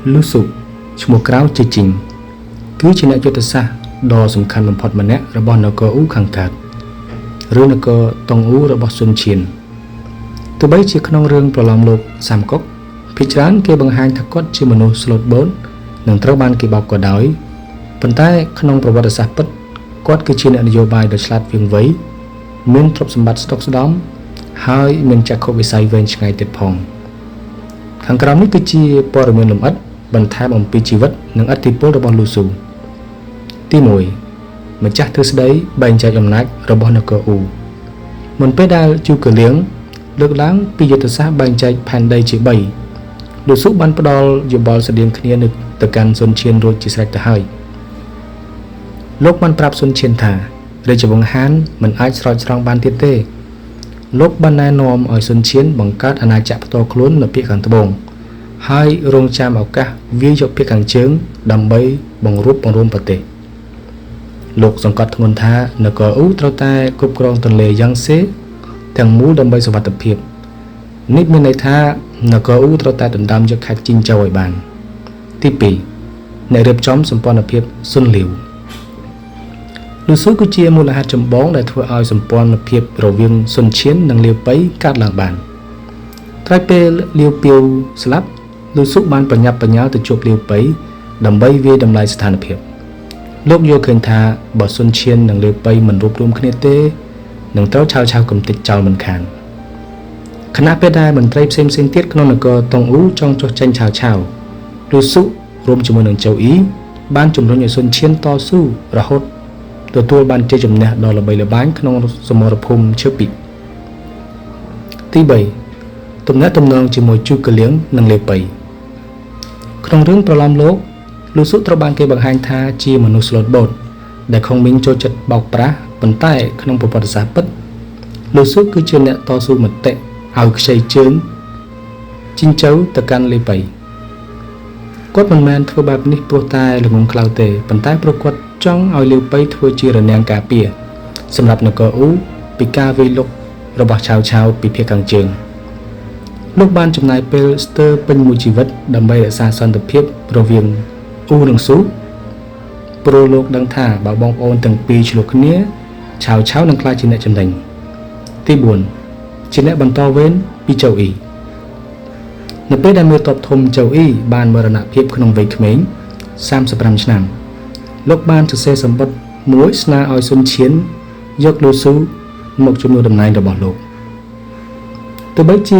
លូស៊ូឈ្មោះក្រៅជាជីងគឺជាអ្នកយុទ្ធសាស្ត្រដ៏សំខាន់បំផុតម្នាក់របស់នគរអ៊ូខាងកើតឬនគរតុងអ៊ូរបស់ស៊ុនឈៀនទោះបីជាក្នុងរឿងប្រឡំលោកសាមកុកភាគច្រើនគេបង្ហាញថាគាត់ជាមនុស្សស្លូតបូតនិងត្រូវបានគេបោកក៏ដោយប៉ុន្តែក្នុងប្រវត្តិសាស្ត្រពិតគាត់គឺជាអ្នកនយោបាយដ៏ឆ្លាតវៃវៃមានទ្រព្យសម្បត្តិស្តុកស្តម្ភហើយមានចក្ខុវិស័យវែងឆ្ងាយទៀតផងខាងក្រោមនេះគឺជាព័ត៌មានលម្អិតបន្ថែមអំពីជីវិតនិងឥទ្ធិពលរបស់លូស៊ូទី1ម្ចាស់ទ្រឹស្ដីបែងចែកអំណាចរបស់នគរអ៊ូមុនពេលដែលជូកលៀងលើកឡើងពីយុទ្ធសាស្ត្របែងចែកផែនដីជា3លូស៊ូបានផ្ដល់យោបល់ស្តៀងគ្នាទៅកាន់ស៊ុនឈៀនរួចជាស្រេចទៅហើយលោកបានប្រាប់ស៊ុនឈៀនថារាជវង្សហានមិនអាចស្រោចស្រង់បានទៀតទេលោកបានណែនាំឲ្យស៊ុនឈៀនបង្កើតអាណាចក្រផ្ទាល់ខ្លួននៅភាគខាងត្បូងហើយរងចាំឱកាសវាយយកភាគខាងជើងដើម្បីបង្រួបបង្រួមប្រទេសលោកសង្កត់ធ្ងន់ថានគរអ៊ូត្រូវតែគ្រប់គ្រងទន្លេយ៉ាងសេទាំងមូលដើម្បីសុវត្ថិភាពនេះមានន័យថានគរអ៊ូត្រូវតែដណ្ដើមយកខេត្តជីងជូវឲ្យបានទី2អ្នករៀបចំសម្ព័ន្ធភាពស៊ុនលាវលូស៊ូគឺជាមូលហេតុចម្បងដែលធ្វើឲ្យសម្ព័ន្ធភាពរវាងស៊ុនឈៀននិងលាវប៉ៃកើតឡើងបានក្រោយពេលលាវពាវស្លាប់លូស៊ូបានប្រញាប់ប្រញាល់ទៅជួបលាវប៉ៃដើម្បីវាយតម្លៃស្ថានភាពលោកយល់ឃើញថាបើស៊ុនឈៀននិងលាវប៉ៃមិនរួបរวมគ្នាទេនឹងត្រូវឆាវកំទេចចោលមិនខានខណៈពេលដែលមន្ត្រីផ្សេងទៀតក្នុងនគរតុងអ៊ូចង់ចុះចេញឆាវលូស៊ូរួមជាមួយនឹងជូអ៊ីបានជំរុញឲ្យស៊ុនឈៀនតស៊ូរហូតទទួលបានជ័យជំនះដ៏ល្បីល្បាញក្នុងសមរភូមិឈើពីទី3ទំនាក់ទំនងជាមួយជូកលៀងនិងលាវប៉ៃក្នុងរឿងប្រឡំលោកលូស៊ូត្រូវបានគេបង្ហាញថាជាមនុស្សស្លូតបូតដែលខំមីងចូលចិត្តបោកប្រាស់ប៉ុន្តែក្នុងប្រវត្តិសាស្ត្រពិតលូស៊ូគឺជាអ្នកតស៊ូមតិឲ្យខ្ចីជើងជីងជូវទៅកាន់លាវប៉ៃគាត់មិនមែនធ្វើបែបនេះព្រោះតែល្ងងខ្លៅទេប៉ុន្តែព្រោះគាត់ចង់ឲ្យលាវប៉ៃធ្វើជារនាំងការពារសម្រាប់នគរអ៊ូពីការវាយលុករបស់ឆាវពីភាគខាងជើងលោកបានចំណាយពេលស្ទើរពេញមួយជីវិតដើម្បីរក្សាសន្តិភាពរវាងអ៊ូនិងស៊ូព្រោះលោកដឹងថាបើបងប្អូនទាំងពីរឆ្លោះគ្នាឆាវនឹងក្លាយជាអ្នកចំណេញទី4ជាអ្នកបន្តវេនពីជូអ៊ីនៅពេលដែលមេតបធំជូអ៊ីបានមរណភាពក្នុងវ័យក្មេង35ឆ្នាំលោកបានសរសេរសម្បត្តិមួយស្នើឲ្យស៊ុនឈៀនយកលូស៊ូមកជំនួសតំណែងរបស់លោកទោះបីជា